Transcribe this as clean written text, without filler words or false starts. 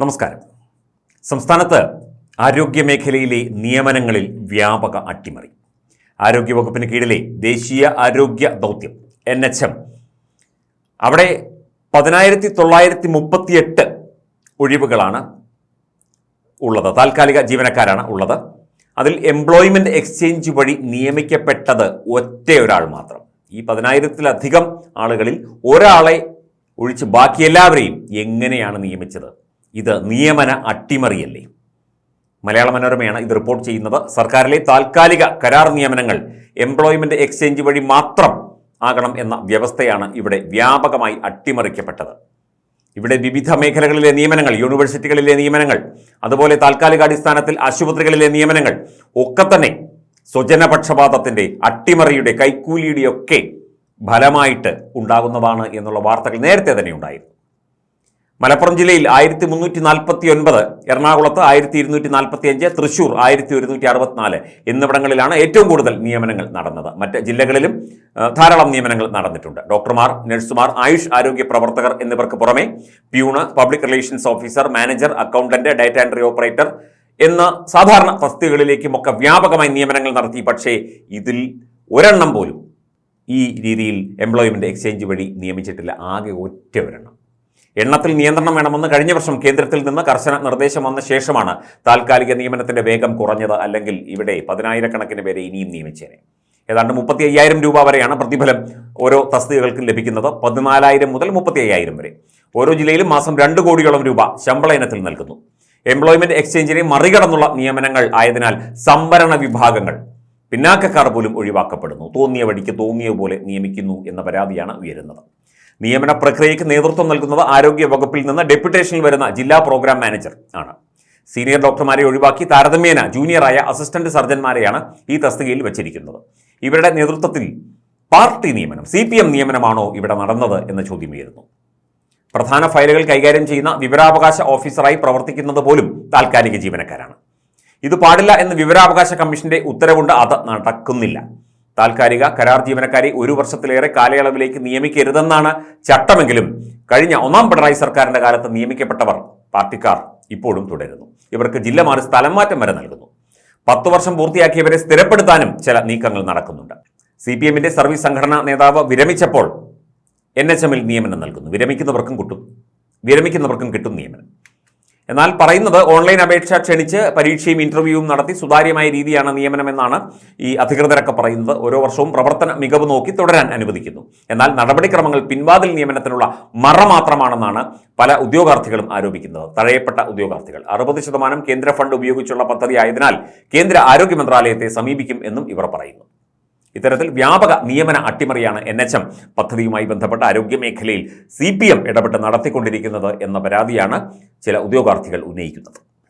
നമസ്കാരം. സംസ്ഥാനത്ത് ആരോഗ്യമേഖലയിലെ നിയമനങ്ങളിൽ വ്യാപക അട്ടിമറി. ആരോഗ്യവകുപ്പിന് കീഴിലെ ദേശീയ ആരോഗ്യ ദൗത്യം NHM അവിടെ 10,938 ഒഴിവുകളാണ് ഉള്ളത്. താൽക്കാലിക ജീവനക്കാരാണ് ഉള്ളത്. അതിൽ എംപ്ലോയ്മെന്റ് എക്സ്ചേഞ്ച് വഴി നിയമിക്കപ്പെട്ടത് ഒറ്റയൊരാൾ മാത്രം. ഈ 10,000-ലധികം ആളുകളിൽ ഒരാളെ ഒഴിച്ച് ബാക്കി എല്ലാവരെയും എങ്ങനെയാണ് നിയമിച്ചത്? ഇത് നിയമന അട്ടിമറിയല്ലേ? മലയാള മനോരമയാണ് ഇത് റിപ്പോർട്ട് ചെയ്യുന്നത്. സർക്കാരിലെ താൽക്കാലിക കരാർ നിയമനങ്ങൾ എംപ്ലോയ്മെന്റ് എക്സ്ചേഞ്ച് വഴി മാത്രം ആകണം എന്ന വ്യവസ്ഥയാണ് ഇവിടെ വ്യാപകമായി അട്ടിമറിക്കപ്പെട്ടത്. ഇവിടെ വിവിധ മേഖലകളിലെ നിയമനങ്ങൾ, യൂണിവേഴ്സിറ്റികളിലെ നിയമനങ്ങൾ, അതുപോലെ താൽക്കാലികാടിസ്ഥാനത്തിൽ ആശുപത്രികളിലെ നിയമനങ്ങൾ ഒക്കെ തന്നെ സ്വജനപക്ഷപാതത്തിന്റെ, അട്ടിമറിയുടെ, കൈക്കൂലിയുടെയൊക്കെ ഫലമായിട്ട് ഉണ്ടാകുന്നതാണ് എന്നുള്ള വാർത്തകൾ നേരത്തെ തന്നെ ഉണ്ടായിരുന്നു. മലപ്പുറം ജില്ലയിൽ 1349, എറണാകുളത്ത് 1245, തൃശൂർ 1164 എന്നിവിടങ്ങളിലാണ് ഏറ്റവും കൂടുതൽ നിയമനങ്ങൾ നടന്നത്. മറ്റ് ജില്ലകളിലും ധാരാളം നിയമനങ്ങൾ നടന്നിട്ടുണ്ട്. ഡോക്ടർമാർ, നഴ്സുമാർ, ആയുഷ് ആരോഗ്യ പ്രവർത്തകർ എന്നിവർക്ക് പുറമെ peon, public relations officer, manager, accountant, data entry operator എന്ന സാധാരണ തസ്തികകളിലേക്കുമൊക്കെ വ്യാപകമായി നിയമനങ്ങൾ നടത്തി. പക്ഷേ ഇതിൽ ഒരെണ്ണം പോലും ഈ രീതിയിൽ എംപ്ലോയ്മെന്റ് എക്സ്ചേഞ്ച് വഴി നിയമിച്ചിട്ടില്ല. ആകെ ഒറ്റ ഒരെണ്ണം. എണ്ണത്തിൽ നിയന്ത്രണം വേണമെന്ന് കഴിഞ്ഞ വർഷം കേന്ദ്രത്തിൽ നിന്ന് കർശന നിർദ്ദേശം വന്ന ശേഷമാണ് താൽക്കാലിക നിയമനത്തിന്റെ വേഗം കുറഞ്ഞത്. അല്ലെങ്കിൽ ഇവിടെ 10,000-കണക്കിന് പേരെ ഇനിയും നിയമിച്ചേനെ. ഏതാണ്ട് 35,000 രൂപ വരെയാണ് പ്രതിഫലം ഓരോ തസ്തികകൾക്കും ലഭിക്കുന്നത്. 14,000 മുതൽ 35,000 വരെ. ഓരോ ജില്ലയിലും മാസം 2 കോടിയോളം രൂപ ശമ്പള ഇനത്തിൽ നൽകുന്നു. എംപ്ലോയ്മെന്റ് എക്സ്ചേഞ്ചിനെ മറികടന്നുള്ള നിയമനങ്ങൾ ആയതിനാൽ സംവരണ വിഭാഗങ്ങൾ, പിന്നാക്കക്കാർ പോലും ഒഴിവാക്കപ്പെടുന്നു. തോന്നിയ വഴിക്ക് തോന്നിയ പോലെ നിയമിക്കുന്നു എന്ന പരാതിയാണ് ഉയരുന്നത്. നിയമന പ്രക്രിയയ്ക്ക് നേതൃത്വം നൽകുന്നത് ആരോഗ്യ വകുപ്പിൽ നിന്ന് ഡെപ്യൂട്ടേഷനിൽ വരുന്ന ജില്ലാ പ്രോഗ്രാം മാനേജർ ആണ്. സീനിയർ ഡോക്ടർമാരെ ഒഴിവാക്കി താരതമ്യേന ജൂനിയറായ അസിസ്റ്റന്റ് സർജന്മാരെയാണ് ഈ തസ്തികയിൽ വെച്ചിരിക്കുന്നത്. ഇവരുടെ നേതൃത്വത്തിൽ പാർട്ടി നിയമനം, CPM നിയമനമാണോ ഇവിടെ നടന്നത് എന്ന ചോദ്യം ഉയരുന്നു. പ്രധാന ഫയലുകൾ കൈകാര്യം ചെയ്യുന്ന വിവരാവകാശ ഓഫീസറായി പ്രവർത്തിക്കുന്നത് പോലും താൽക്കാലിക ജീവനക്കാരാണ്. ഇത് പാടില്ല എന്ന് വിവരാവകാശ കമ്മീഷന്റെ ഉത്തരവുണ്ട്. അത് നടക്കുന്നില്ല. താൽക്കാലിക കരാർ ജീവനക്കാരെ 1 വർഷത്തിലേറെ കാലയളവിലേക്ക് നിയമിക്കരുതെന്നാണ് ചട്ടമെങ്കിലും കഴിഞ്ഞ 1ാം പിണറായി സർക്കാരിന്റെ കാലത്ത് നിയമിക്കപ്പെട്ടവർ പാർട്ടിക്കാർ ഇപ്പോഴും തുടരുന്നു. ഇവർക്ക് ജില്ല മാറി സ്ഥലം മാറ്റം വരെ നൽകുന്നു. 10 വർഷം പൂർത്തിയാക്കിയവരെ സ്ഥിരപ്പെടുത്താനും ചില നീക്കങ്ങൾ നടക്കുന്നുണ്ട്. CPMന്റെ സർവീസ് സംഘടനാ നേതാവ് വിരമിച്ചപ്പോൾ NHMൽ നിയമനം നൽകുന്നു. വിരമിക്കുന്നവർക്കും കിട്ടും നിയമനം. എന്നാൽ പറയുന്നത് ഓൺലൈൻ അപേക്ഷ ക്ഷണിച്ച് പരീക്ഷയും ഇന്റർവ്യൂവും നടത്തി സുതാര്യമായ രീതിയാണ് നിയമനമെന്നാണ് ഈ അധികൃതരൊക്കെ പറയുന്നത്. ഓരോ വർഷവും പ്രവർത്തന മികവ് നോക്കി തുടരാൻ അനുവദിക്കുന്നു. എന്നാൽ നടപടിക്രമങ്ങൾ പിൻവാതിൽ നിയമനത്തിനുള്ള മറ മാത്രമാണെന്നാണ് പല ഉദ്യോഗാർത്ഥികളും ആരോപിക്കുന്നത്. തഴയപ്പെട്ട ഉദ്യോഗാർത്ഥികൾ 60% കേന്ദ്ര ഫണ്ട് ഉപയോഗിച്ചുള്ള പദ്ധതി ആയതിനാൽ കേന്ദ്ര ആരോഗ്യ മന്ത്രാലയത്തെ സമീപിക്കും എന്നും ഇവർ പറയുന്നു. ഇത്തരത്തിൽ വ്യാപക നിയമന അട്ടിമറിയാണ് NHM പദ്ധതിയുമായി ബന്ധപ്പെട്ട ആരോഗ്യമേഖലയിൽ CPM ഇടപെട്ട് നടത്തിക്കൊണ്ടിരിക്കുന്നത് എന്ന പരാതിയാണ് ചില ഉദ്യോഗാർത്ഥികൾ ഉന്നയിക്കുന്നത്.